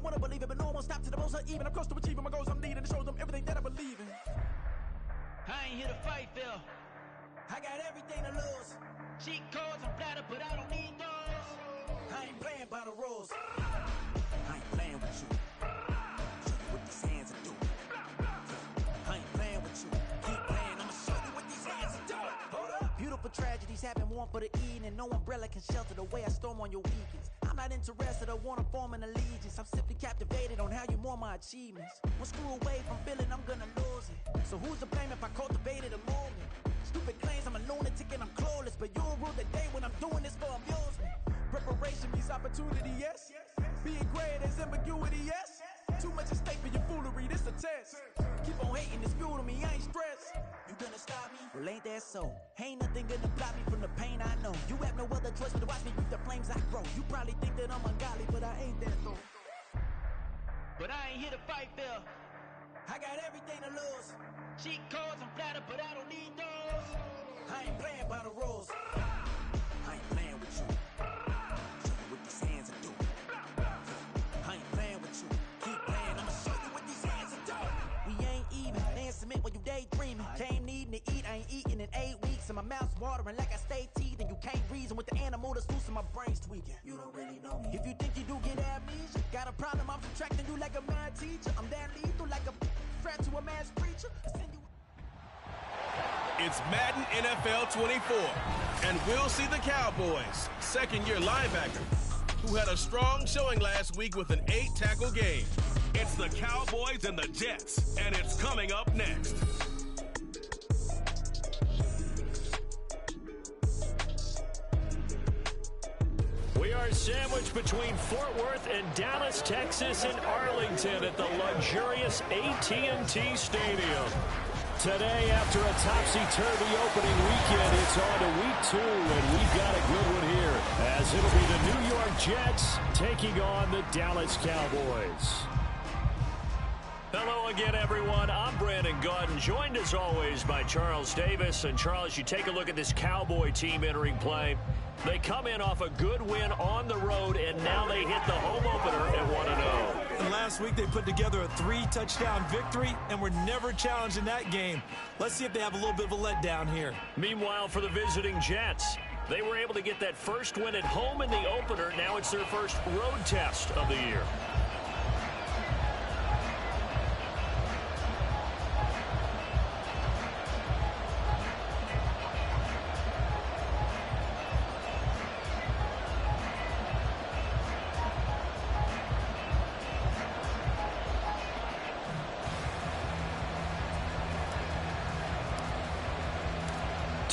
wanna believe it, but no one stop to the most even. I'm close to achieving my goals. I'm needing to show them everything that I believe in. I ain't here to fight, Phil. I got everything to lose. Cheat codes and flatter, but I don't need those. I ain't playing by the rules. I ain't playing with you. Show you what these hands are doing. I ain't playing with you. Keep playing, I'ma show you what these hands are doing. Hold up. Beautiful tragedies happen, one for the evening. No umbrella can shelter the way I storm on your weekends. I'm not interested, I wanna form an allegiance. I'm simply captivated on how you more my achievements. One screw away from feeling I'm gonna lose it. So who's to blame if I cultivated a movement? Stupid claims I'm a lunatic and I'm clueless, but you'll rule the day when I'm doing this for amusement. Preparation means opportunity, yes. Being great is ambiguity, yes. Too much at stake for your foolery, this a test. Keep on hating, it's fuel to me, I ain't stressed. You gonna stop me? Well, ain't that so? Ain't nothing gonna block me from the pain I know. You have no other choice but to watch me reap the flames I grow. You probably think that I'm ungodly, but I ain't that though. But I ain't here to fight, Phil. I got everything to lose. Cheat codes and flatter, but I don't need those. I ain't playing by the rules. I ain't playing with you. Show you what these hands are doing. I ain't playing with you. Keep playing, I'ma show you what these hands are doing. We ain't even. They ain't submit when you daydreaming. Came needing to eat, I ain't eating in 8 weeks. And my mouth's watering like I stay teething. You can't reason with the animal that's loose and my brain's tweaking. You don't really know me. If you think you do get amnesia, got a problem, I'm subtracting you like a mad teacher. I'm that lethal like a threat to a mass preacher. It's Madden NFL 24, and we'll see the Cowboys, second-year linebacker, who had a strong showing last week with an 8-tackle game. It's the Cowboys and the Jets, and it's coming up next. We are sandwiched between Fort Worth and Dallas, Texas, and Arlington at the luxurious AT&T Stadium. Today, after a topsy-turvy opening weekend, it's on to week 2, and we've got a good one here, as it'll be the New York Jets taking on the Dallas Cowboys. Hello again, everyone. I'm Brandon Gaudin, joined as always by Charles Davis. And Charles, you take a look at this Cowboy team entering play. They come in off a good win on the road, and now they hit the home opener at 1-0. And last week they put together a 3-touchdown victory, and were never challenged in that game. Let's see if they have a little bit of a letdown here. Meanwhile, for the visiting Jets, they were able to get that first win at home in the opener. Now it's their first road test of the year.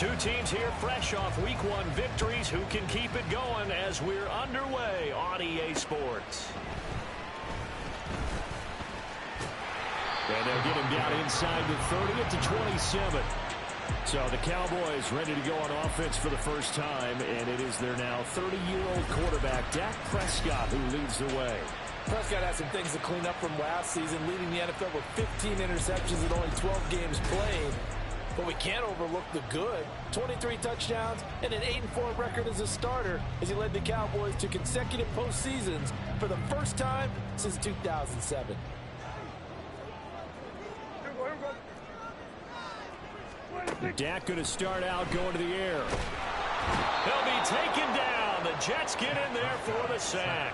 Two teams here fresh off Week 1 victories. Who can keep it going as we're underway on EA Sports? And they'll get him down inside the 30 to 27. So the Cowboys ready to go on offense for the first time, and it is their now 30-year-old quarterback, Dak Prescott, who leads the way. Prescott has some things to clean up from last season, leading the NFL with 15 interceptions in only 12 games played. But we can't overlook the good. 23 touchdowns and an 8-4 record as a starter as he led the Cowboys to consecutive postseasons for the first time since 2007. Dak going to start out going to the air. He'll be taken down. The Jets get in there for the sack.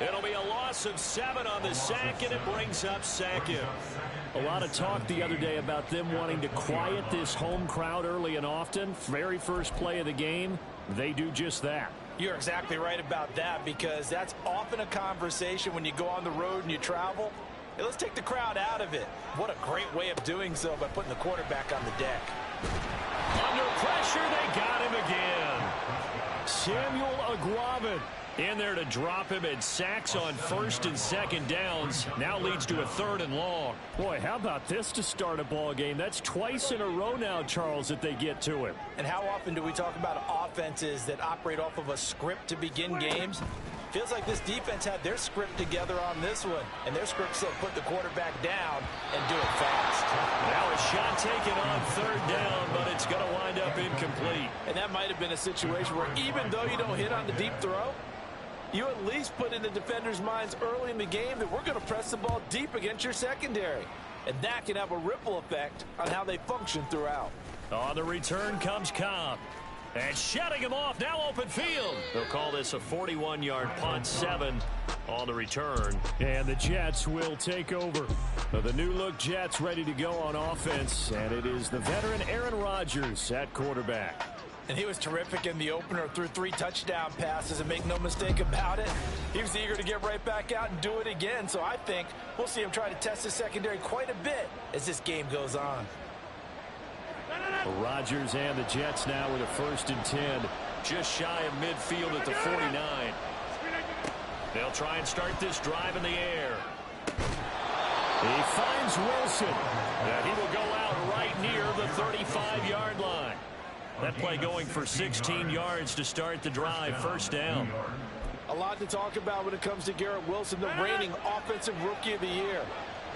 It'll be a loss of 7 on the sack, and it brings up second. A lot of talk the other day about them wanting to quiet this home crowd early and often. Very first play of the game, they do just that. You're exactly right about that, because that's often a conversation when you go on the road and you travel. Hey, let's take the crowd out of it. What a great way of doing so by putting the quarterback on the deck. Under pressure, they got him again. Samuel Aguavin in there to drop him, and sacks on first and second downs. Now leads to a 3rd and long. Boy, how about this to start a ball game? That's twice in a row now, Charles, that they get to him. And how often do we talk about offenses that operate off of a script to begin games? Feels like this defense had their script together on this one, and their script said put the quarterback down and do it fast. Now a shot taken on 3rd down, but it's going to wind up incomplete. And that might have been a situation where even though you don't hit on the deep throw, you at least put in the defenders' minds early in the game that we're going to press the ball deep against your secondary. And that can have a ripple effect on how they function throughout. On the return comes Cobb. And shutting him off, now open field. They'll call this a 41-yard punt, 7 on the return. And the Jets will take over. The new-look Jets ready to go on offense, and it is the veteran Aaron Rodgers at quarterback. And he was terrific in the opener, threw 3 touchdown passes, and make no mistake about it, he was eager to get right back out and do it again. So I think we'll see him try to test his secondary quite a bit as this game goes on. Rodgers and the Jets now with a 1st and 10. Just shy of midfield at the 49. They'll try and start this drive in the air. He finds Wilson. And he will go out right near the 35-yard line. That play going for 16 yards to start the drive. 1st down. A lot to talk about when it comes to Garrett Wilson, the reigning offensive rookie of the year.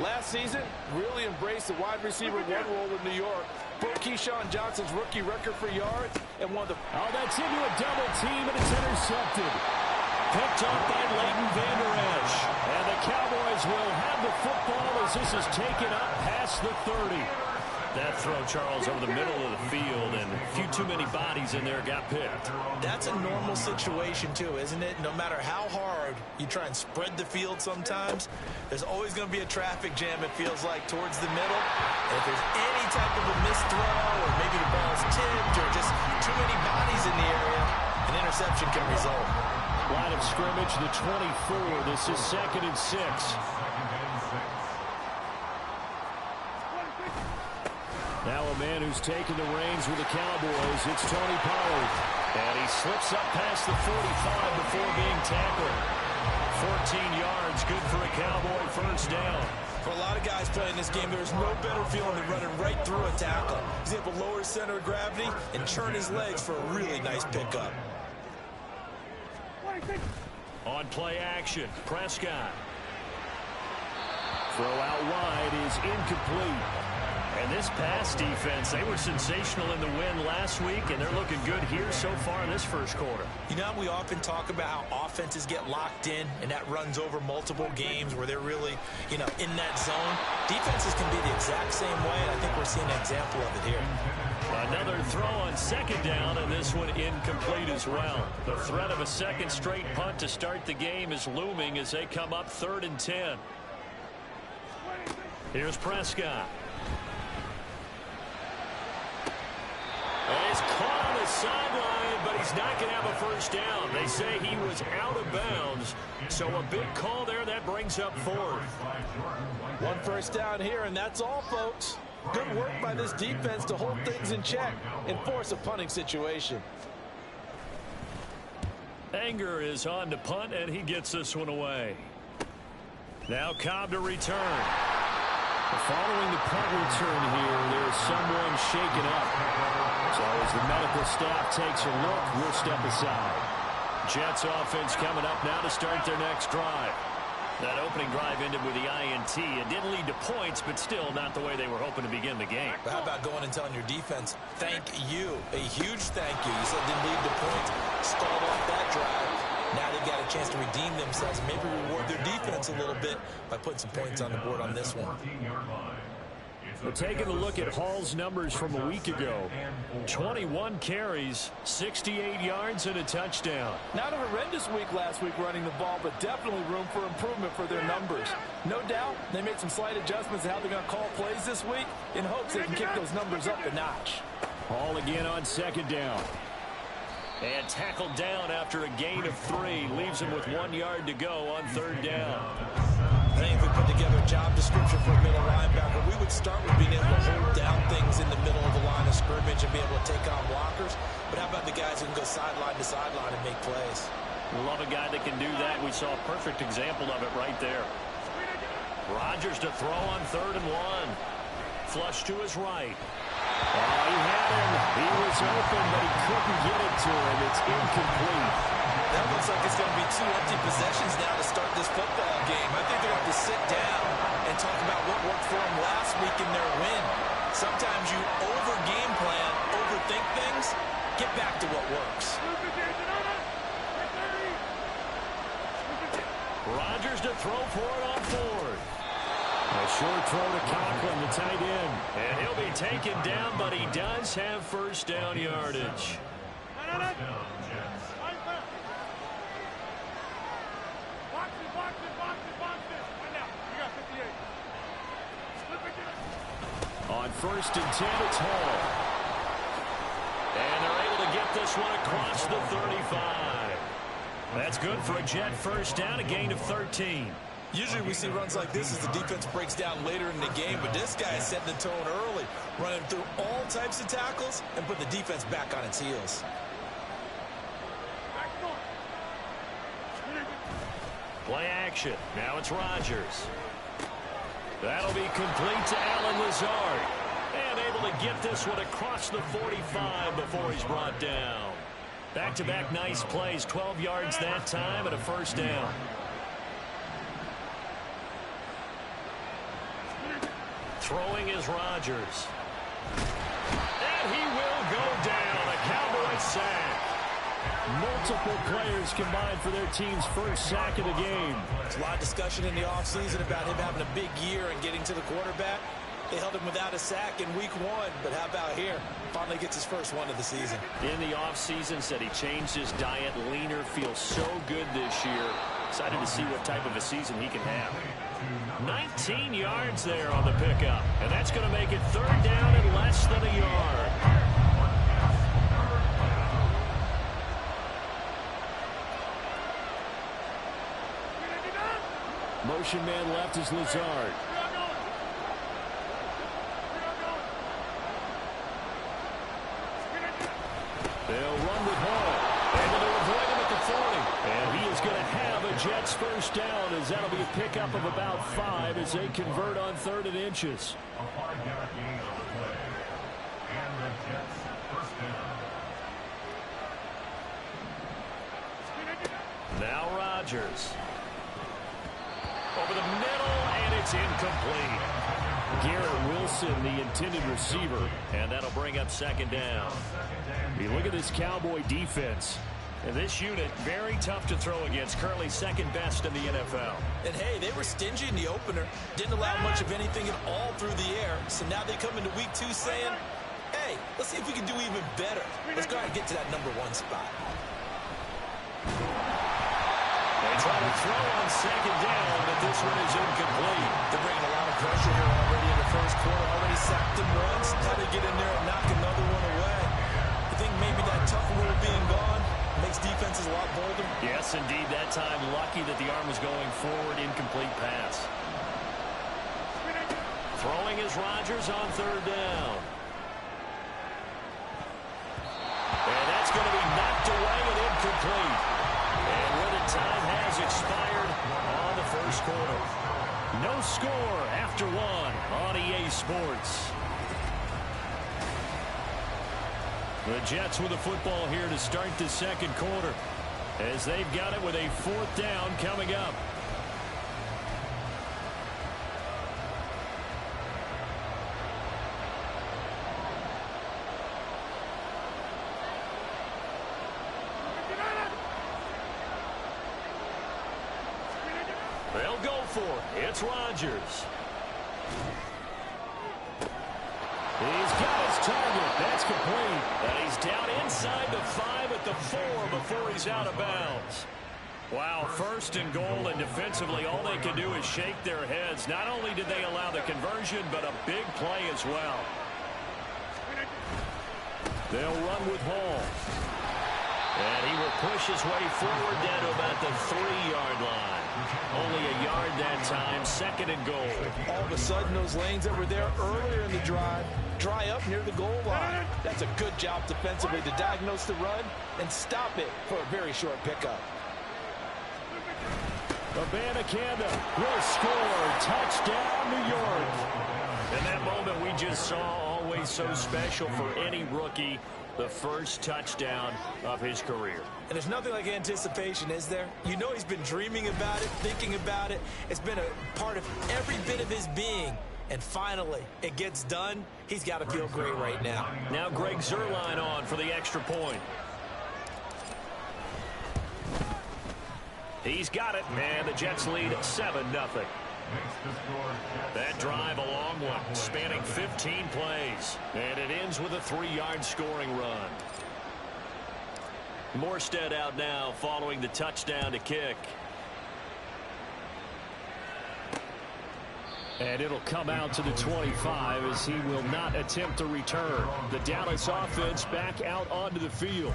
Last season, really embraced the wide receiver 1 role in New York. Broke Keyshawn Johnson's rookie record for yards and one of the... Oh, that's into a double team, and it's intercepted. Picked up by Leighton Vander Esch. And the Cowboys will have the football as this is taken up past the 30. That throw, Charles, over the middle of the field, and a few too many bodies in there got picked. That's a normal situation, too, isn't it? No matter how hard you try and spread the field sometimes, there's always going to be a traffic jam, it feels like, towards the middle. And if there's any type of a missed throw, or maybe the ball's tipped, or just too many bodies in the area, an interception can result. Line of scrimmage, the 24. This is 2nd and 6. Now a man who's taken the reins with the Cowboys, it's Tony Pollard. And he slips up past the 45 before being tackled. 14 yards, good for a Cowboy 1st down. For a lot of guys playing this game, there's no better feeling than running right through a tackle. He's able to lower his center of gravity and churn his legs for a really nice pickup. On play action, Prescott. Throw out wide is incomplete. And this pass defense, they were sensational in the win last week, and they're looking good here so far in this 1st quarter. You know, we often talk about how offenses get locked in, and that runs over multiple games where they're really, in that zone. Defenses can be the exact same way, and I think we're seeing an example of it here. Another throw on 2nd down, and this one incomplete as well. The threat of a 2nd straight punt to start the game is looming as they come up 3rd and 10. Here's Prescott. And he's caught on the sideline, but he's not going to have a 1st down. They say he was out of bounds, so a big call there that brings up 4th. 1 1st down here, and that's all, folks. Good work by this defense to hold things in check and force a punting situation. Anger is on to punt, and he gets this one away. Now Cobb to return. Following the punt return here, there's someone shaken up. So as the medical staff takes a look, we'll step aside. Jets offense coming up now to start their next drive. That opening drive ended with the INT. It didn't lead to points, but still not the way they were hoping to begin the game. But how about going and telling your defense, thank you, a huge thank you. You said it didn't lead to points, stalled off that drive. Now they've got a chance to redeem themselves and maybe reward their defense a little bit by putting some points on the board on this one. We're taking a look at Hall's numbers from a week ago. 21 carries, 68 yards, and a touchdown. Not a horrendous week last week running the ball, but definitely room for improvement for their numbers. No doubt they made some slight adjustments to how they're going to call plays this week in hopes they can kick those numbers up a notch. Hall again on 2nd down. And tackled down after a gain of 3. Leaves him with 1 yard to go on 3rd down. I think if we put together a job description for a middle linebacker, we would start with being able to hold down things in the middle of the line of scrimmage and be able to take on blockers. But how about the guys who can go sideline to sideline and make plays? Love a guy that can do that. We saw a perfect example of it right there. Rodgers to throw on 3rd and 1. Flush to his right. Oh, he had him. He was open, but he couldn't get it to him. It's incomplete. That looks like it's going to be 2 empty possessions now to start this football game. I think they're going to have to sit down and talk about what worked for them last week in their win. Sometimes you over-game plan, overthink things, get back to what works. Rodgers to throw for it on fourth. A short throw to Conklin, the tight end. And he'll be taken down, but he does have first down yardage. On 1st and 10, it's Hall. And they're able to get this one across the 35. That's good for a Jet first down, a gain of 13. Usually we see runs like this as the defense breaks down later in the game, but this guy is setting the tone early, running through all types of tackles and put the defense back on its heels. Play action. Now it's Rodgers. That'll be complete to Allen Lazard. And able to get this one across the 45 before he's brought down. Back-to-back nice plays, 12 yards that time and a first down. Throwing is Rodgers. And he will go down. A Cowboy sack. Multiple players combined for their team's first sack of the game. There's a lot of discussion in the offseason about him having a big year and getting to the quarterback. They held him without a sack in week 1, but how about here? Finally gets his first one of the season. In the offseason, said he changed his diet, leaner, feels so good this year. Excited to see what type of a season he can have. 19 yards there on the pickup, and that's going to make it third down and less than a yard. Motion man left is Lazard. They'll run with Hall. Able to avoid him at the 40. And he is going to have a Jets first down, as that'll be a pickup of about 5 as they convert on 3rd and inches. A 5-yard gain on the play. And the Jets first down. Now Rodgers. Over the middle, and it's incomplete. Garrett Wilson, the intended receiver. And that'll bring up second down. You look at this Cowboy defense. And this unit, very tough to throw against. Currently second best in the NFL. And hey, they were stingy in the opener. Didn't allow much of anything at all through the air. So now they come into week 2 saying, hey, let's see if we can do even better. Let's go ahead and get to that number 1 spot. They try to throw on second down, but this one is incomplete. They're bringing a lot of pressure here already in the first quarter. Already sacked him once. Now they get in there and knock another one away. I think maybe that tough rule being gone makes defenses a lot bolder. Yes, indeed. That time, lucky that the arm was going forward. Incomplete pass. Throwing is Rodgers on third down. And that's going to be knocked away and incomplete. And where the time has expired on the first quarter. No score after 1 on EA Sports. The Jets with the football here to start the second quarter, as they've got it with a 4th down coming up. They'll go for it. It's Rodgers. He's got his target. That's complete. And he's down inside the 5 at the 4 before he's out of bounds. Wow, 1st and goal, and defensively all they can do is shake their heads. Not only did they allow the conversion, but a big play as well. They'll run with Hall. And he will push his way forward down to about the 3-yard line. Only a yard that time, 2nd and goal. All of a sudden, those lanes that were there earlier in the drive dry up near the goal line. That's a good job defensively to diagnose the run and stop it for a very short pickup. Abanikanda will score. Touchdown, New York. And that moment we just saw, always so special for any rookie. The first touchdown of his career. And there's nothing like anticipation, is there? You know he's been dreaming about it, thinking about it. It's been a part of every bit of his being. And finally, it gets done. He's got to feel great right now. Now Greg Zuerlein on for the extra point. He's got it, and the Jets lead 7-0. That drive, a long one, spanning 15 plays. And it ends with a 3-yard scoring run. Morstead out now following the touchdown to kick. And it'll come out to the 25 as he will not attempt to return. The Dallas offense back out onto the field.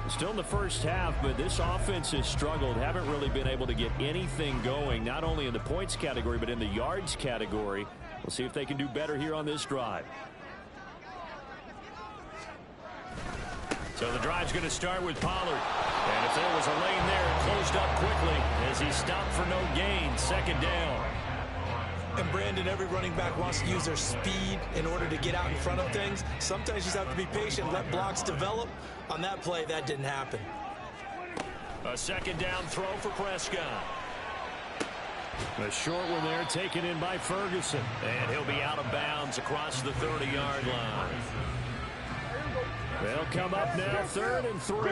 Still in the first half, but this offense has struggled. Haven't really been able to get anything going, not only in the points category, but in the yards category. We'll see if they can do better here on this drive. So the drive's going to start with Pollard. And if there was a lane there, it closed up quickly as he stopped for no gain. 2nd down. And Brandon, every running back wants to use their speed in order to get out in front of things. Sometimes you just have to be patient, let blocks develop. On that play, that didn't happen. A 2nd down throw for Prescott. A short one there taken in by Ferguson. And he'll be out of bounds across the 30-yard line. They'll come up now 3rd and 3.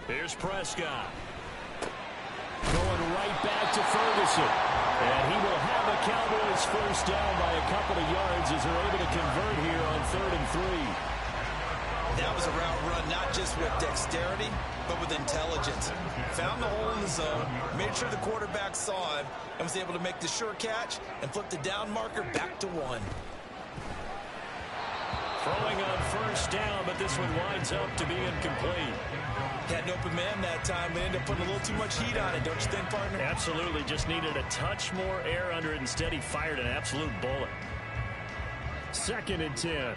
Here's Prescott. Going right back to Ferguson. And he will have a Cowboys first down by a couple of yards as they're able to convert here on 3rd and 3. That was a route run not just with dexterity, but with intelligence. Found the hole in the zone, made sure the quarterback saw him, and was able to make the sure catch and flip the down marker back to 1. Throwing on first down, but this one winds up to be incomplete. Had an open man that time, but ended up putting a little too much heat on it, don't you think, partner? Absolutely. Just needed a touch more air under it. Instead, he fired an absolute bullet. 2nd and 10.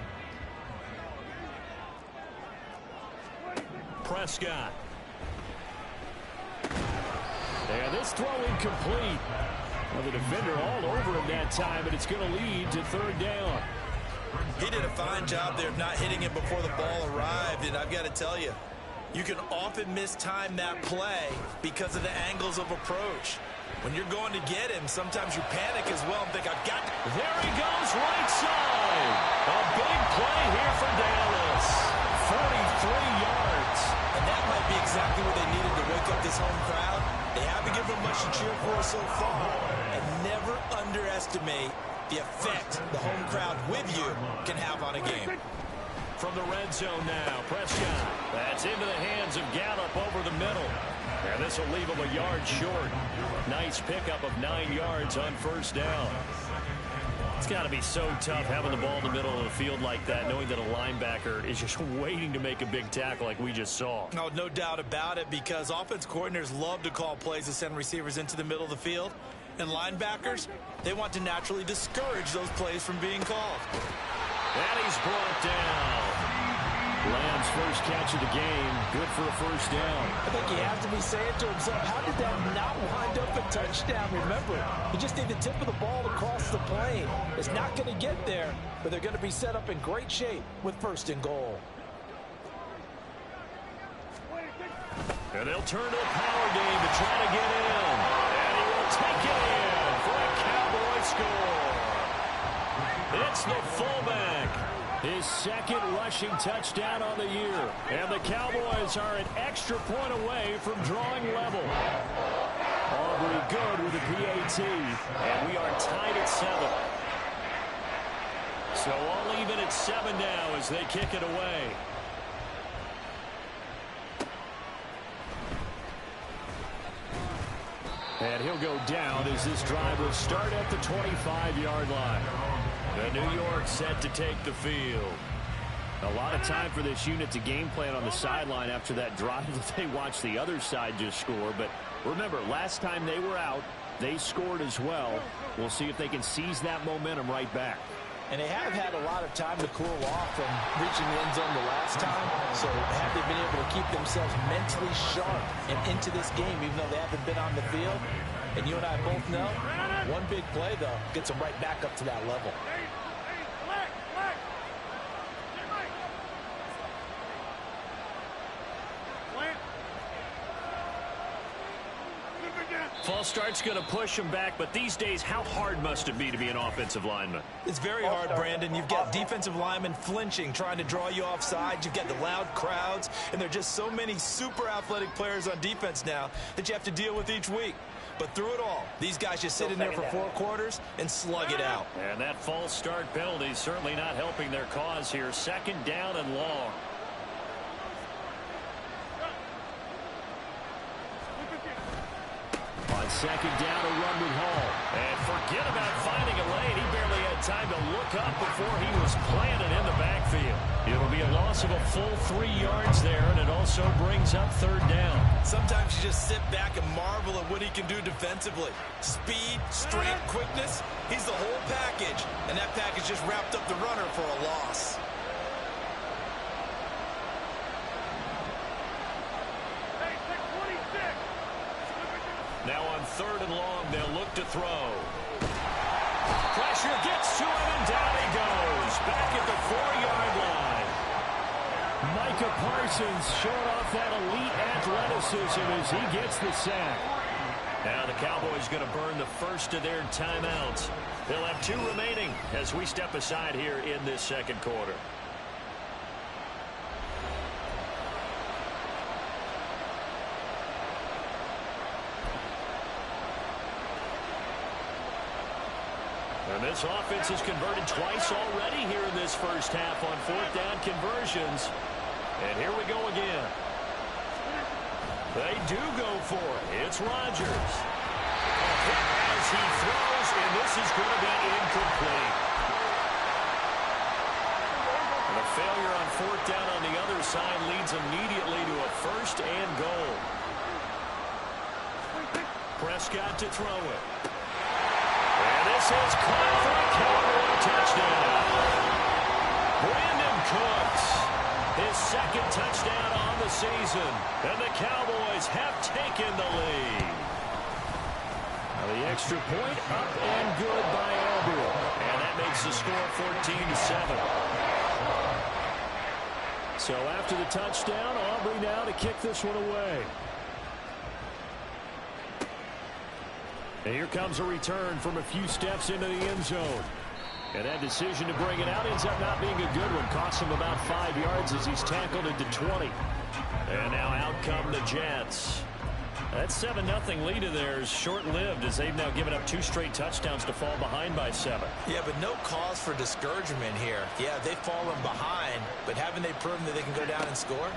Prescott. And this throw incomplete. Well, the defender all over him that time, but it's going to lead to 3rd down. He did a fine job there of not hitting him before the ball arrived, and I've got to tell you, you can often mistime that play because of the angles of approach. When you're going to get him, sometimes you panic as well and think, I've got to. There he goes, right side. A big play here for Dallas. 43 yards. And that might be exactly what they needed to wake up this home crowd. They haven't given them much to cheer for so far. And never underestimate the effect the home crowd with you can have on a game. From the red zone now, Prescott. That's into the hands of Gallup over the middle. And this will leave him a yard short. Nice pickup of 9 yards on first down. It's got to be so tough having the ball in the middle of the field like that, knowing that a linebacker is just waiting to make a big tackle like we just saw. No, no doubt about it, because offense coordinators love to call plays to send receivers into the middle of the field. And linebackers, they want to naturally discourage those plays from being called. And he's brought down. Lamb's first catch of the game. Good for a first down. I think he has to be saying to himself, how did that not wind up a touchdown? Remember, you just need the tip of the ball to cross the plane. It's not going to get there, but they're going to be set up in great shape with 1st and goal. And they'll turn to a power game to try to get in. And he will take it in for a Cowboy score. It's the fullback. His 2nd rushing touchdown on the year. And the Cowboys are an extra point away from drawing level. Aubrey good with a PAT. And we are tied at 7. So all even at 7 now as they kick it away. And he'll go down as this drive will start at the 25-yard line. The New York set to take the field. A lot of time for this unit to game plan on the sideline after that drive that they watched the other side just score. But remember, last time they were out, they scored as well. We'll see if they can seize that momentum right back. And they have had a lot of time to cool off from reaching the end zone the last time. So have they been able to keep themselves mentally sharp and into this game, even though they haven't been on the field? And you and I both know, one big play, though, gets them right back up to that level. False start's going to push him back, but these days, how hard must it be to be an offensive lineman? It's very hard, Brandon. You've got defensive linemen flinching, trying to draw you offside. You've got the loud crowds, and there are just so many super athletic players on defense now that you have to deal with each week. But through it all, these guys just sit in there for 4 quarters and slug it out. And that false start penalty is certainly not helping their cause here. 2nd down and long. On 2nd down, a run with Hall. And forget about finding a lane. He barely had time to look up before he was planted in the backfield. It'll be a loss of a full 3 yards there, and it also brings up 3rd down. Sometimes you just sit back and marvel at what he can do defensively. Speed, strength, quickness, he's the whole package. And that package just wrapped up the runner for a loss. Now on 3rd and long, they'll look to throw. Pressure gets to him, and down he goes. Back at the 4-yard line. Micah Parsons showing off that elite athleticism as he gets the sack. Now the Cowboys going to burn the first of their timeouts. They'll have 2 remaining as we step aside here in this 2nd quarter. And this offense has converted twice already here in this first half on 4th down conversions. And here we go again. They do go for it. It's Rodgers. A hit as he throws, and this is going to be incomplete. And a failure on 4th down on the other side leads immediately to a 1st and goal. Prescott to throw it. And this is caught for a Cowboy touchdown. Brandon Cooks, his 2nd touchdown on the season. And the Cowboys have taken the lead. Now the extra point up and good by Aubrey. And that makes the score 14-7. So after the touchdown, Aubrey now to kick this one away. And here comes a return from a few steps into the end zone. And that decision to bring it out ends up not being a good one. Costs him about 5 yards as he's tackled into 20. And now out come the Jets. That 7-0 lead of theirs short-lived as they've now given up 2 straight touchdowns to fall behind by 7. Yeah, but no cause for discouragement here. Yeah, they've fallen behind, but haven't they proven that they can go down and score?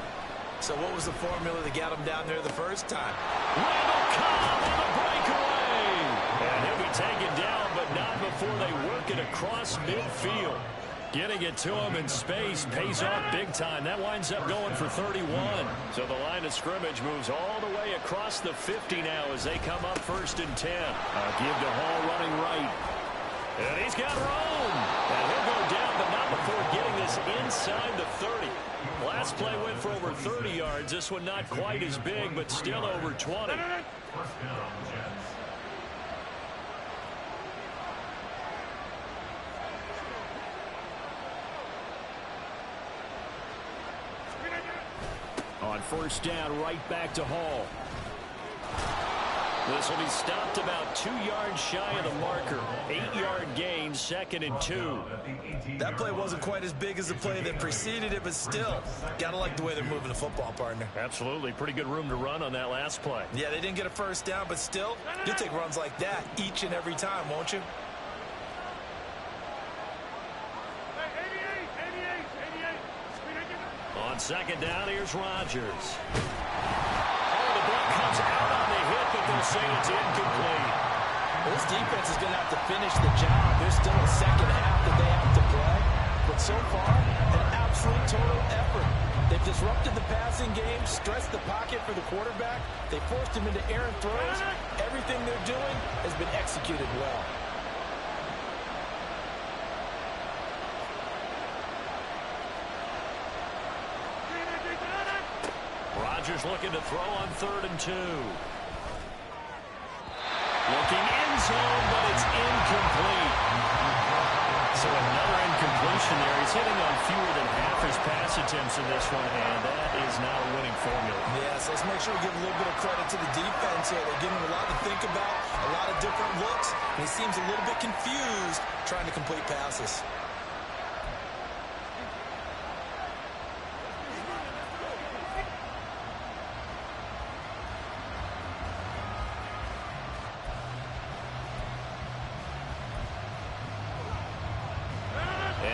So what was the formula that got them down there the first time? Randall Cobb on the breakaway. And he'll be taken down, but not before they work it across midfield. Getting it to him in space pays off big time. That winds up going for 31. So the line of scrimmage moves all the way across the 50 now as they come up 1st and 10. Give to Hall running right. And he's got room. And he'll go down, but not before getting this inside the 30. Last play went for over 30 yards. This one not quite as big, but still over 20. On 1st down, right back to Hall. This will be stopped about 2 yards shy of the marker. 8-yard gain, 2nd and 2. That play wasn't quite as big as the play that preceded it, but still, gotta like the way they're moving the football, partner. Absolutely. Pretty good room to run on that last play. Yeah, they didn't get a 1st down, but still, you'll take runs like that each and every time, won't you? On 2nd down, here's Rodgers. Oh, the ball comes out on the hit, but they'll say it's incomplete. Well, this defense is going to have to finish the job. There's still a 2nd half that they have to play. But so far, an absolute total effort. They've disrupted the passing game, stressed the pocket for the quarterback. They forced him into errant throws. Everything they're doing has been executed well. Rodgers looking to throw on 3rd and 2. Looking end zone, but it's incomplete. So another incompletion there. He's hitting on fewer than half his pass attempts in this one, and that is not a winning formula. Yes, let's make sure we give a little bit of credit to the defense here. They're giving him a lot to think about, a lot of different looks, and he seems a little bit confused trying to complete passes.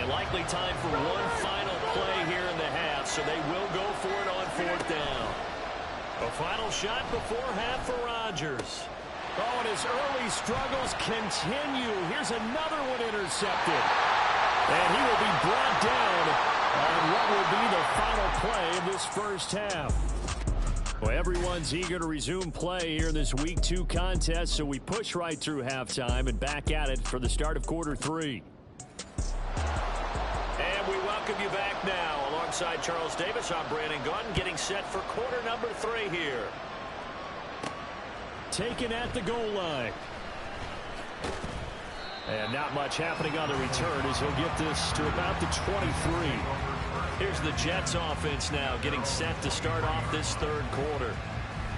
Likely time for one final play here in the half, so they will go for it on 4th down. A final shot before half for Rodgers. Oh, and his early struggles continue. Here's another one intercepted. And he will be brought down on what will be the final play of this first half. Well, everyone's eager to resume play here in this Week 2 contest, so we push right through halftime and back at it for the start of quarter 3. And we welcome you back now. Alongside Charles Davis, I'm Brandon Gunn, getting set for quarter number 3 here. Taken at the goal line. And not much happening on the return as he'll get this to about the 23. Here's the Jets offense now getting set to start off this third quarter.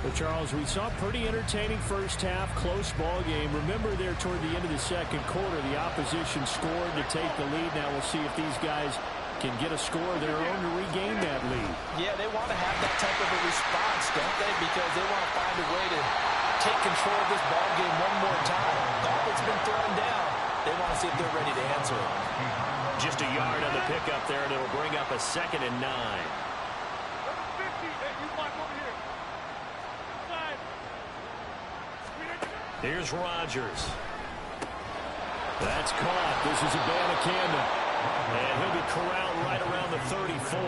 Well, Charles, we saw a pretty entertaining first half, close ball game. Remember there toward the end of the second quarter, the opposition scored to take the lead. Now we'll see if these guys can get a score of their own to regain that lead. Yeah, they want to have that type of a response, don't they? Because they want to find a way to take control of this ball game one more time. Gauntlet's been thrown down. They want to see if they're ready to answer it. Just a yard on the pickup there, and it'll bring up a 2nd and 9. Here's Rodgers. That's caught. This is Abanikanda. And he'll be corralled right around the 34.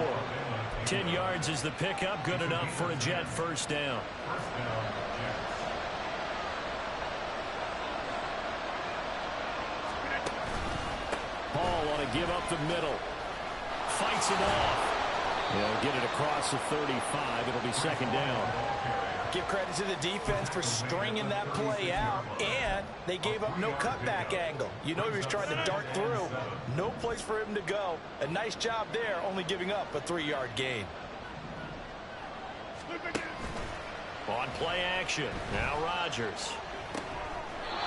10 yards is the pickup. Good enough for a Jet first down. Hall on a give up the middle. Fights it off. He'll get it across the 35. It'll be 2nd down. Give credit to the defense for stringing that play out, and they gave up no cutback angle. You know he was trying to dart through. No place for him to go. A nice job there, only giving up a 3-yard gain. On play action. Now Rodgers.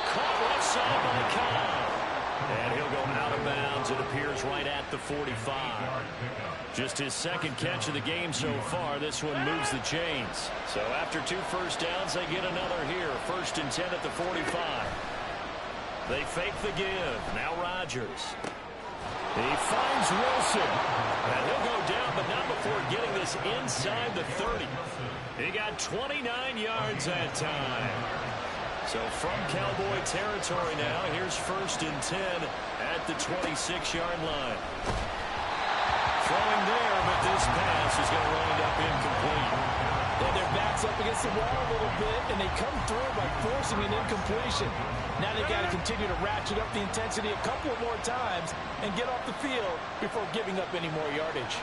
Caught left side by Kyle. And he'll go out of bounds. It appears right at the 45. Just his 2nd catch of the game so far. This one moves the chains. So after 2 first downs, they get another here. 1st and 10 at the 45. They fake the give. Now Rodgers. He finds Wilson. And he'll go down, but not before getting this inside the 30. He got 29 yards that time. So from Cowboy territory now, here's 1st and 10 at the 26-yard line. Throwing there, but this pass is going to wind up incomplete. And their backs up against the wall a little bit, and they come through by forcing an incompletion. Now they've got to continue to ratchet up the intensity a couple of more times and get off the field before giving up any more yardage.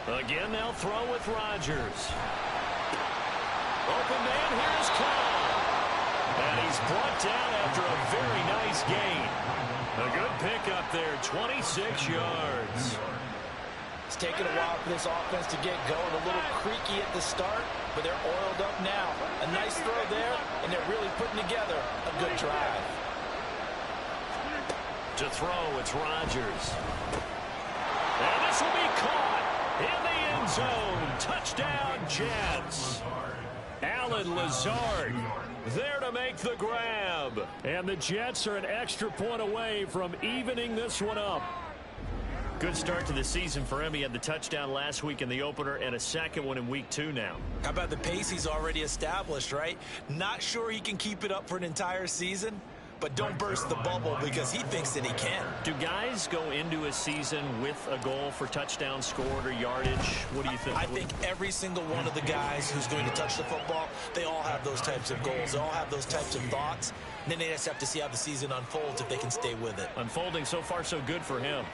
Again, they'll throw with Rodgers. Open man, here's Kyle. And he's brought down after a very nice gain. A good pickup there, 26 yards. It's taken a while for this offense to get going. A little creaky at the start, but they're oiled up now. A nice throw there, and they're really putting together a good drive. To throw, it's Rodgers. And this will be caught in the end zone. Touchdown, Jets. Allen Lazard there to make the grab. And the Jets are an extra point away from evening this one up. Good start to the season for him. He had the touchdown last week in the opener and a 2nd one in week 2 now. How about the pace he's already established, right? Not sure he can keep it up for an entire season, but don't burst the bubble because he thinks that he can. Do guys go into a season with a goal for touchdown scored or yardage? What do you think? I think every single one of the guys who's going to touch the football, they all have those types of goals. They all have those types of thoughts. And then they just have to see how the season unfolds if they can stay with it. Unfolding so far so good for him.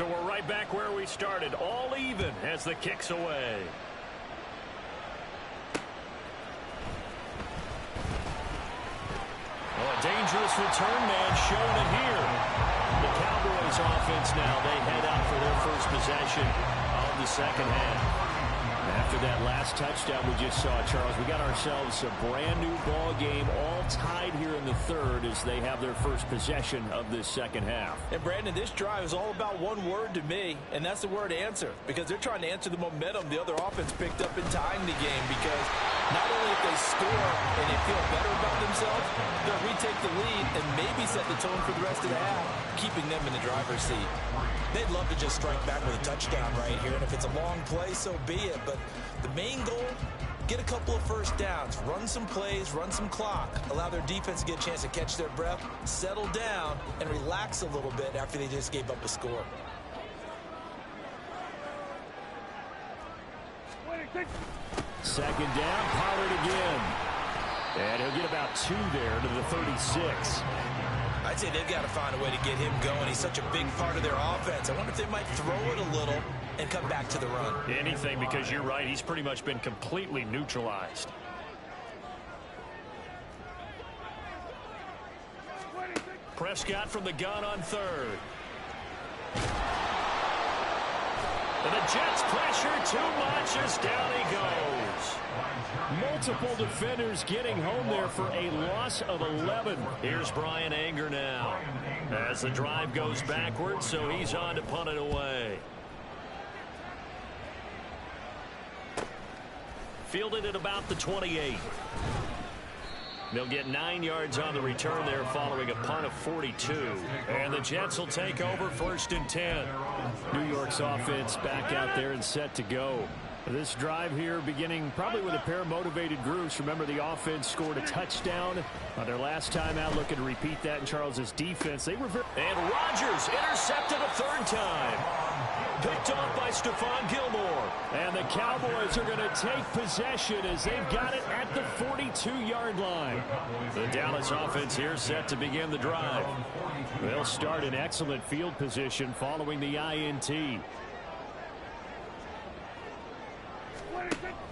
So we're right back where we started, all even as the kick's away. Well, a dangerous return man showing it here. The Cowboys offense now, they head out for their first possession of the second half. After that last touchdown we just saw, Charles, we got ourselves a brand-new ball game, all tied here in the third as they have their first possession of this second half. And, Brandon, this drive is all about one word to me, and that's the word answer, because they're trying to answer the momentum the other offense picked up in tying the game, because not only if they score and they feel better about themselves, they'll retake the lead and maybe set the tone for the rest of the half, keeping them in the driver's seat. They'd love to just strike back with a touchdown right here, and if it's a long play, so be it. But the main goal, get a couple of first downs, run some plays, run some clock, allow their defense to get a chance to catch their breath, settle down, and relax a little bit after they just gave up a score. Second down, Pollard again. And he'll get about 2 there to the 36. I'd say they've got to find a way to get him going. He's such a big part of their offense. I wonder if they might throw it a little and come back to the run. Anything, because you're right, he's pretty much been completely neutralized. Prescott from the gun on third. And the Jets pressure too much as down he goes. Multiple defenders getting home there for a loss of 11. Here's Brian Anger now as the drive goes backwards, so he's on to punt it away. Fielded at about the 28. They'll get 9 yards on the return there following a punt of 42. And the Jets will take over 1st and 10. New York's offense back out there and set to go. This drive here beginning probably with a pair of motivated groups. Remember, the offense scored a touchdown on their last time out, looking to repeat that in Charles's defense. They were and Rodgers intercepted a 3rd time. Picked off by Stephon Gilmore. And the Cowboys are going to take possession as they've got it at the 42-yard line. The Dallas offense here set to begin the drive. They'll start in excellent field position following the INT.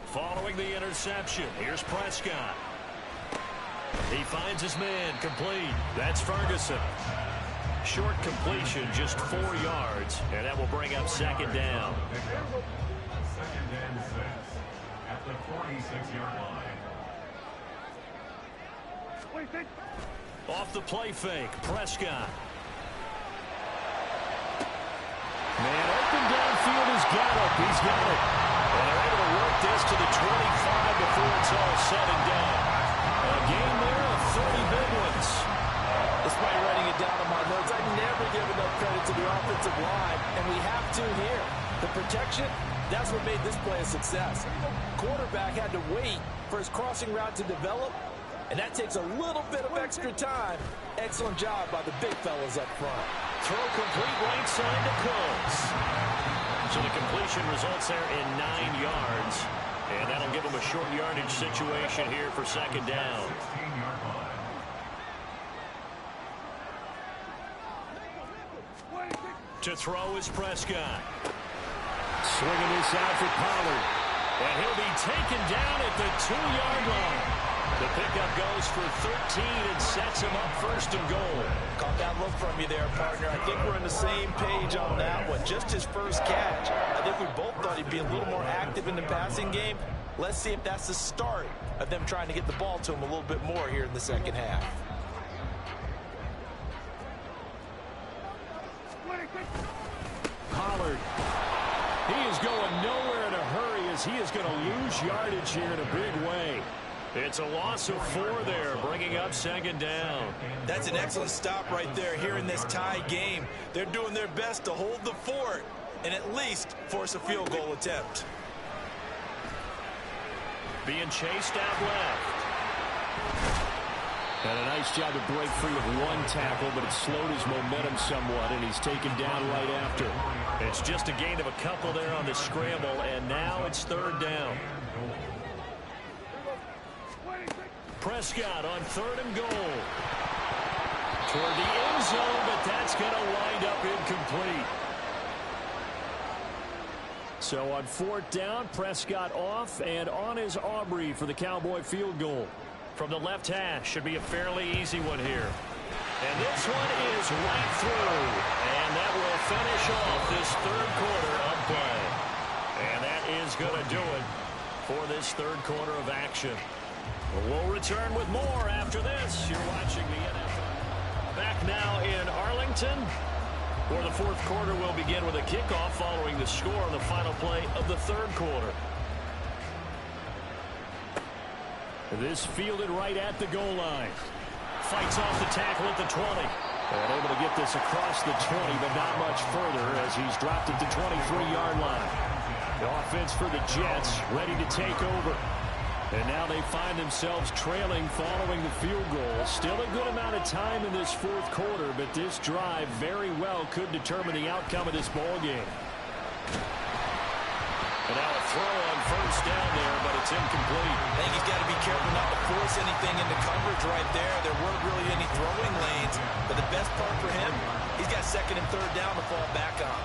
Following the interception, here's Prescott. He finds his man, complete. That's Ferguson. Short completion, just 4 yards, and that will bring up 2nd down. 2nd and 6 at the 46-yard line. Off the play fake, Prescott. Man open downfield is Gallup. He's got it. And they're able to work this to the 25 before it's all said and done. A game there of 30 big ones. Despite writing it down on my notes, I never give enough credit to the offensive line, and we have to here. The protection, that's what made this play a success. Quarterback had to wait for his crossing route to develop, and that takes a little bit of extra time. Excellent job by the big fellas up front. Throw complete right side to Close. So the completion results there in 9 yards, and that'll give them a short yardage situation here for 2nd down. 16-yard line. To throw is Prescott. Swinging this out for Pollard. And he'll be taken down at the 2-yard line. The pickup goes for 13 and sets him up 1st and goal. Caught that look from you there, partner. I think we're on the same page on that one. Just his first catch. I think we both thought he'd be a little more active in the passing game. Let's see if that's the start of them trying to get the ball to him a little bit more here in the second half. Pollard. He is going nowhere in a hurry as he is going to lose yardage here in a big way. It's a loss of 4 there, bringing up 2nd down. That's an excellent stop right there here in this tie game. They're doing their best to hold the fort and at least force a field goal attempt. Being chased out left. And a nice job to break free of 1 tackle, but it slowed his momentum somewhat, and he's taken down right after. It's just a gain of a couple there on the scramble, and now it's 3rd down. Prescott on 3rd and goal. Toward the end zone, but that's going to wind up incomplete. So on 4th down, Prescott off, and on is Aubrey for the Cowboy field goal. From the left hash, should be a fairly easy one here. And this one is right through. And that will finish off this third quarter of play. And that is going to do it for this third quarter of action. We'll return with more after this. You're watching the NFL. Back now in Arlington, where the fourth quarter will begin with a kickoff following the score on the final play of the third quarter. This fielded right at the goal line. Fights off the tackle at the 20. And able to get this across the 20, but not much further as he's dropped at the 23-yard line. The offense for the Jets ready to take over. And now they find themselves trailing following the field goal. Still a good amount of time in this fourth quarter, but this drive very well could determine the outcome of this ball game. And now a throw on first down there, but it's incomplete. I think he's got to be careful not to force anything into coverage right there. There weren't really any throwing lanes, but the best part for him, he's got second and third down to fall back on.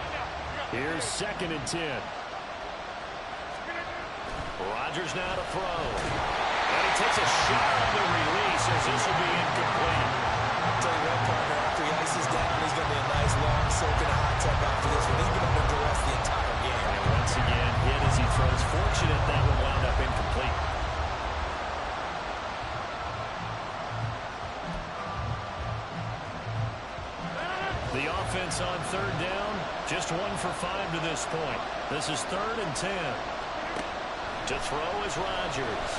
Here's 2nd and 10. Rodgers now to throw. And he takes a shot on the release as this will be incomplete. I'll tell you what, partner, after he ices down, he's going to be a nice, long, soaking hot tub after this one. He's been under duress the entire game. And once again, hit as he throws. Fortunate that one wound up incomplete. The offense on third down, just 1 for 5 to this point. This is 3rd and 10. To throw is Rodgers.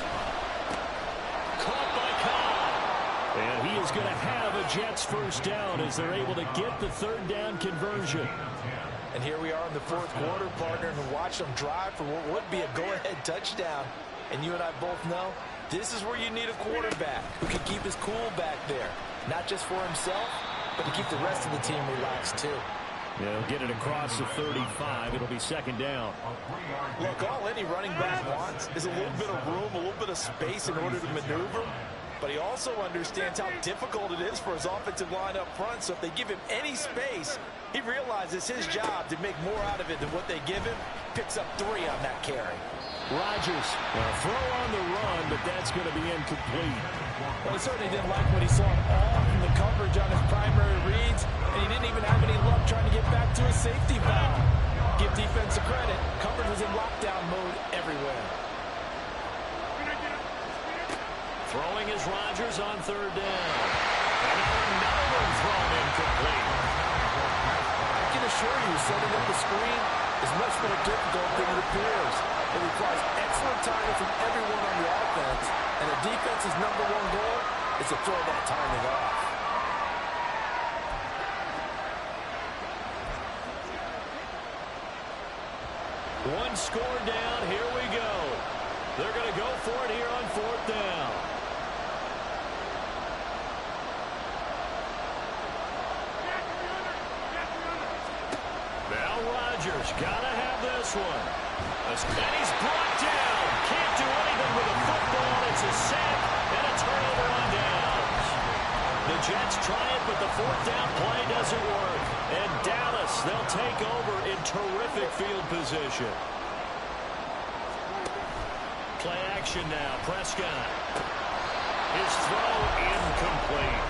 Caught by Cobb. And he is going to have a Jets first down as they're able to get the third down conversion. And here we are in the fourth quarter, partner, and watch them drive for what would be a go-ahead touchdown. And you and I both know this is where you need a quarterback who can keep his cool back there. Not just for himself, but to keep the rest of the team relaxed too. They'll get it across the 35. It'll be 2nd down. Look, all any running back wants is a little bit of room, a little bit of space in order to maneuver. But he also understands how difficult it is for his offensive line up front. So if they give him any space, he realizes his job to make more out of it than what they give him. Picks up 3 on that carry. Rodgers, throw on the run, but that's going to be incomplete. Well, he certainly didn't like what he saw all in the coverage on his primary reads, and he didn't even have any luck trying to get back to his safety valve. Give defense a credit. Coverage was in lockdown mode everywhere. Throwing is Rodgers on third down. And another one thrown incomplete. I can assure you, setting up the screen is much more difficult than it appears. It requires excellent timing from everyone on the offense, and the defense's #1 goal is to throw that timing off. One score down. Here we go. They're going to go for it here on 4th down. Now Rodgers got to have this one. And he's brought down. Can't do anything with a football. It's a sack and a turnover on downs. The Jets try it, but the 4th down play doesn't work. And Dallas, they'll take over in terrific field position. Play action now. Prescott. His throw incomplete.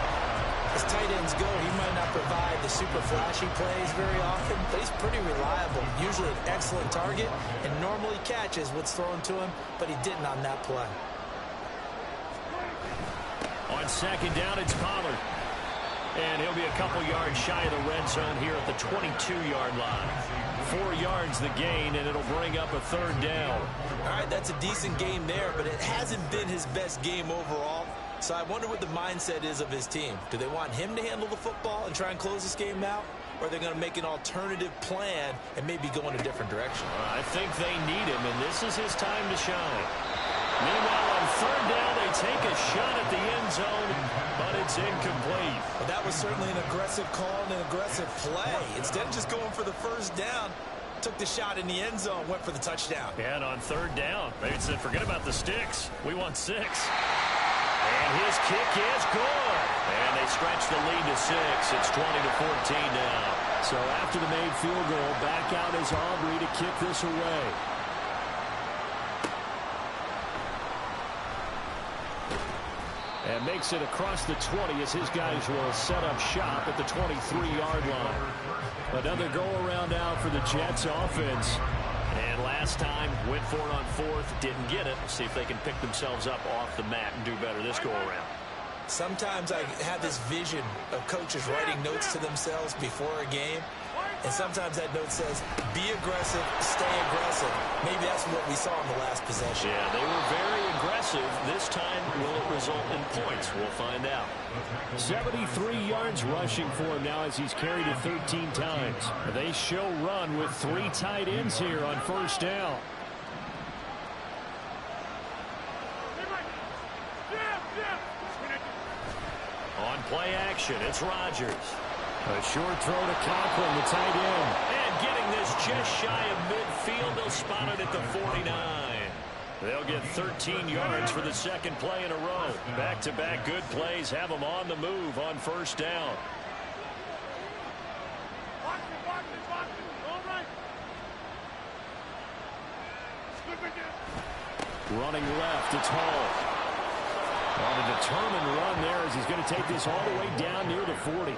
As tight ends go, he might not provide the super flashy plays very often, but he's pretty reliable. Usually an excellent target and normally catches what's thrown to him, but he didn't on that play. On 2nd down, it's Pollard. And he'll be a couple yards shy of the red zone here at the 22-yard line. 4 yards the gain, and it'll bring up a 3rd down. All right, that's a decent game there, but it hasn't been his best game overall. So I wonder what the mindset is of his team. Do they want him to handle the football and try and close this game out? Or are they going to make an alternative plan and maybe go in a different direction? I think they need him, and this is his time to shine. Meanwhile, on 3rd down, they take a shot at the end zone, but it's incomplete. Well, that was certainly an aggressive call and an aggressive play. Instead of just going for the first down, took the shot in the end zone, went for the touchdown. And on 3rd down, they said, forget about the sticks. We want 6. And his kick is good. And they stretch the lead to 6. It's 20-14 now. So after the made field goal, back out is Aubrey to kick this away. And makes it across the 20 as his guys will set up shop at the 23-yard line. Another go-around out for the Jets offense. And last time, went for it on 4th, didn't get it. See if they can pick themselves up off the mat and do better this go-around. Sometimes I have this vision of coaches writing notes to themselves before a game. And sometimes that note says, be aggressive, stay aggressive. Maybe that's what we saw in the last possession. Yeah, they were very aggressive. This time, will it result in points? We'll find out. 73 yards rushing for him now as he's carried it 13 times. They show run with 3 tight ends here on first down. On play action, it's Rodgers. A short throw to Conklin, the tight end. And getting this just shy of midfield, they'll spot it at the 49. They'll get 13 yards for the second play in a row. Back-to-back good plays have them on the move on first down. Running left, it's Hall. On a determined run there as he's going to take this all the way down near the 40.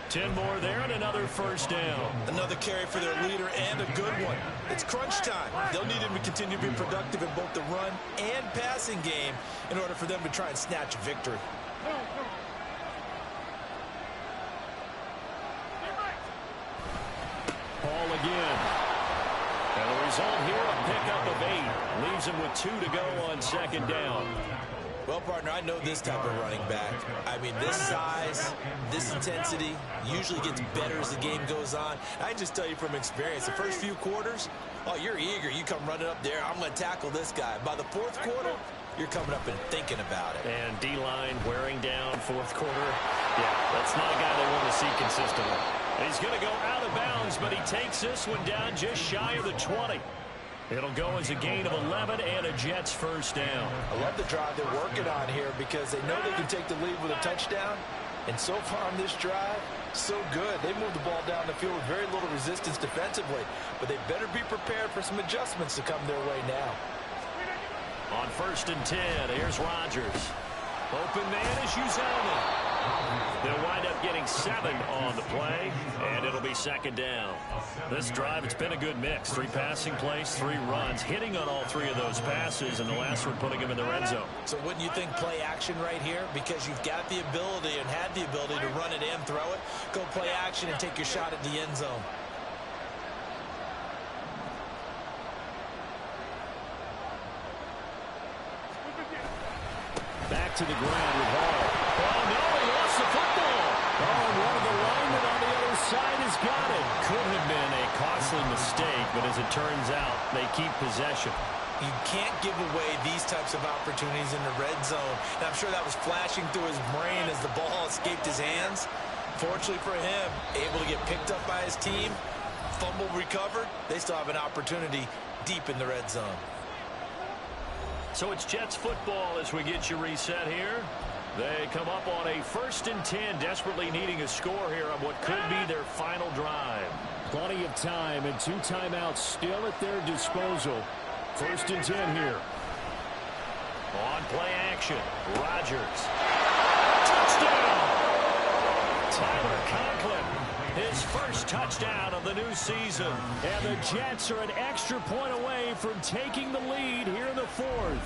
10 more there and another first down. Another carry for their leader and a good one. It's crunch time. They'll need him to continue to be productive in both the run and passing game in order for them to try and snatch a victory. Ball again. And the result here, a pickup of 8. Leaves him with 2 to go on second down. Well, partner, I know this type of running back. I mean, this size, this intensity usually gets better as the game goes on. I can just tell you from experience, the first few quarters, oh, you're eager. You come running up there, I'm going to tackle this guy. By the fourth quarter, you're coming up and thinking about it. And D-line wearing down fourth quarter. Yeah, that's not a guy they want to see consistently. He's going to go out of bounds, but he takes this one down just shy of the 20. It'll go as a gain of 11 and a Jets first down. I love the drive they're working on here because they know they can take the lead with a touchdown. And so far on this drive, so good. They moved the ball down the field with very little resistance defensively. But they better be prepared for some adjustments to come their way now. On first and 10, here's Rodgers. Open man is Uzomah. They'll wind up getting 7 on the play, and it'll be second down. This drive, it's been a good mix. 3 passing plays, 3 runs, hitting on all 3 of those passes, and the last one putting him in the red zone. So wouldn't you think play action right here? Because you've got the ability and had the ability to run it and throw it. Go play action and take your shot at the end zone. Back to the ground with Hall. Oh, no, he lost the football. Oh, and one of the linemen on the other side has got it. Could have been a costly mistake, but as it turns out, they keep possession. You can't give away these types of opportunities in the red zone. And I'm sure that was flashing through his brain as the ball escaped his hands. Fortunately for him, able to get picked up by his team, fumble recovered. They still have an opportunity deep in the red zone. So it's Jets football as we get you reset here. They come up on a first and 10, desperately needing a score here on what could be their final drive. Plenty of time and 2 timeouts still at their disposal. First and 10 here. On play action, Rodgers. Touchdown! Tyler Conklin, his first touchdown of the new season. And the Jets are an extra point away from taking the lead here in the 4th.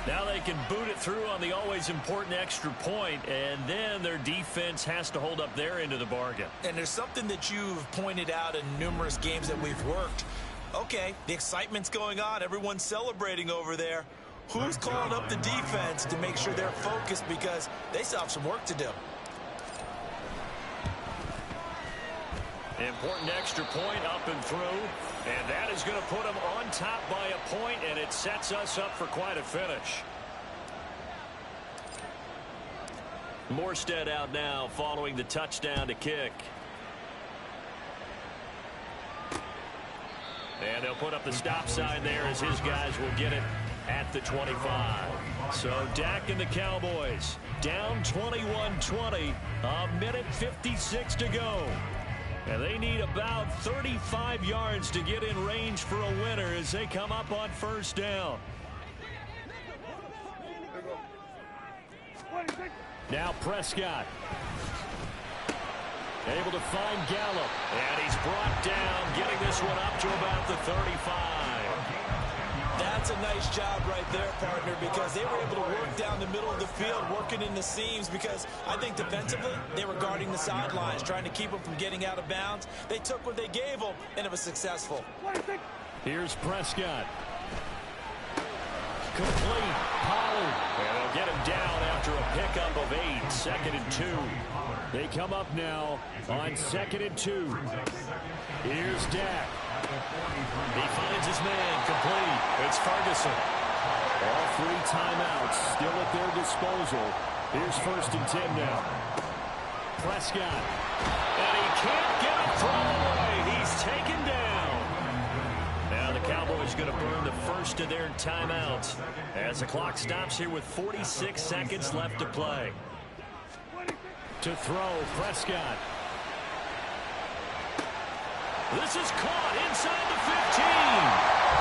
Now they can boot it through on the always important extra point, and then their defense has to hold up their end of the bargain. And there's something that you've pointed out in numerous games that we've worked. Okay, the excitement's going on. Everyone's celebrating over there. Who's calling up the defense to make sure they're focused because they still have some work to do? Important extra point up and through, and that is going to put them on top by a point, and it sets us up for quite a finish. Morstead out now following the touchdown to kick. And they'll put up the stop sign there as his guys will get it at the 25. So Dak and the Cowboys down 21-20, a minute 56 to go. And they need about 35 yards to get in range for a winner as they come up on first down. Now Prescott. Able to find Gallup. And he's brought down, getting this one up to about the 35. That's a nice job right there, partner, because they were able to work down the middle of the field, working in the seams, because I think defensively they were guarding the sidelines, trying to keep them from getting out of bounds. They took what they gave them, and it was successful. Here's Prescott. Complete. Pollard. And they'll get him down after a pickup of 8, 2nd and 2. They come up now on 2nd and 2. Here's Dak. He finds his man. Complete. It's Ferguson. All 3 timeouts still at their disposal. Here's 1st and 10 now. Prescott. And he can't get a throw away. He's taken down. Now the Cowboys going to burn the first of their timeouts as the clock stops here with 46 seconds left to play. To throw, Prescott. This is caught inside the 15.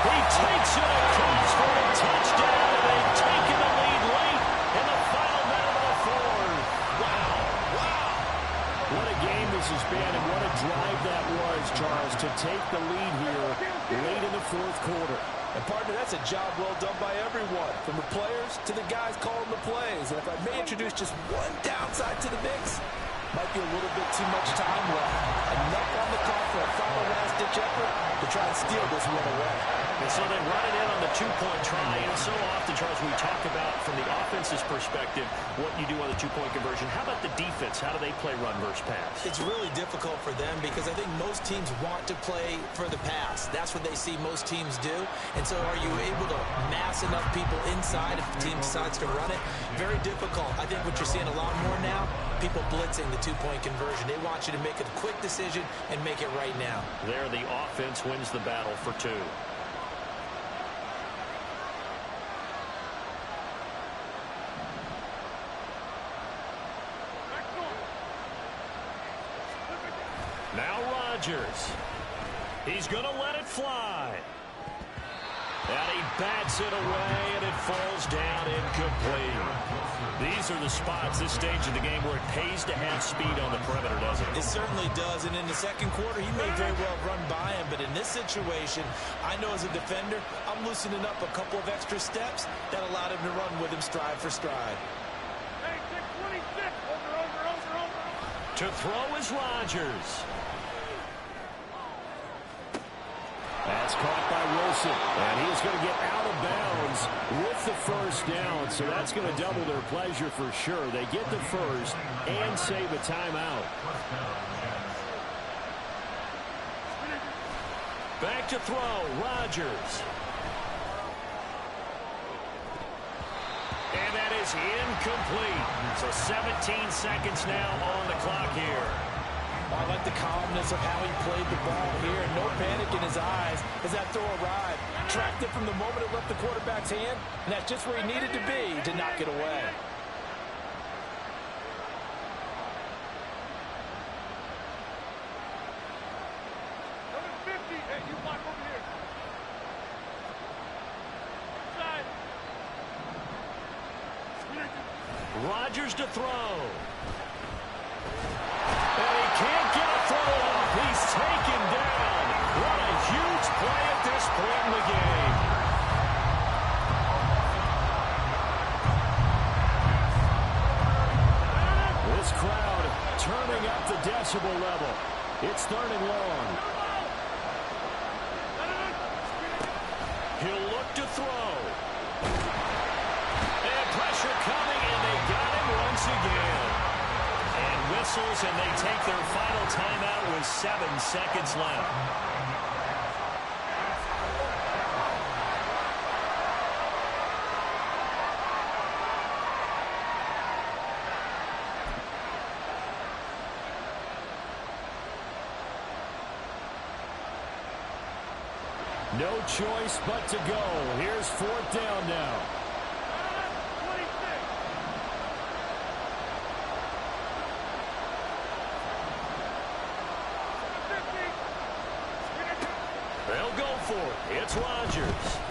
He takes it across for a touchdown, and they've taken the lead late in the final minute of the fourth. Wow, wow. What a game this has been, and what a drive that was, Charles, to take the lead here late in the fourth quarter. And, partner, that's a job well done by everyone, from the players to the guys calling the plays. And if I may introduce just one downside to the mix, might be a little bit too much time left. Enough on the clock for a final last-ditch effort to try and steal this one away. And so they run it in on the two-point try. And so often, Charles, we talk about, from the offense's perspective, what you do on the two-point conversion. How about the defense? How do they play run versus pass? It's really difficult for them because I think most teams want to play for the pass. That's what they see most teams do. And so are you able to mass enough people inside if the team decides to run it? Very difficult. I think what you're seeing a lot more now, people blitzing the two-point conversion. They want you to make a quick decision and make it right now. There, the offense wins the battle for 2. Now Rodgers. He's going to let it fly. And he bats it away, and it falls down incomplete. These are the spots, this stage of the game, where it pays to have speed on the perimeter, doesn't it? It certainly does, and in the second quarter, he may very well run by him, but in this situation, I know as a defender, I'm loosening up a couple of extra steps that allowed him to run with him stride for stride. Hey, 626, over. To throw is Rodgers. That's caught by Wilson, and he's going to get out of bounds with the first down, so that's going to double their pleasure for sure. They get the first and save a timeout. Back to throw, Rodgers. And that is incomplete. So 17 seconds now on the clock here. I like the calmness of how he played the ball here. No panic in his eyes as that throw arrived. Tracked it from the moment it left the quarterback's hand, and that's just where he needed to be to knock it away. Number 50, hey, you block over here. Inside. Rodgers to throw. And he can't get a throw off. He's taken down. What a huge play at this point in the game. This crowd turning up the decibel level. It's 3rd and long. He'll look to throw. And pressure coming, and they got him once again. And whistles, and they take their final timeout with 7 seconds left. No choice but to go. Here's 4th down now. They'll go for it. It's Rodgers.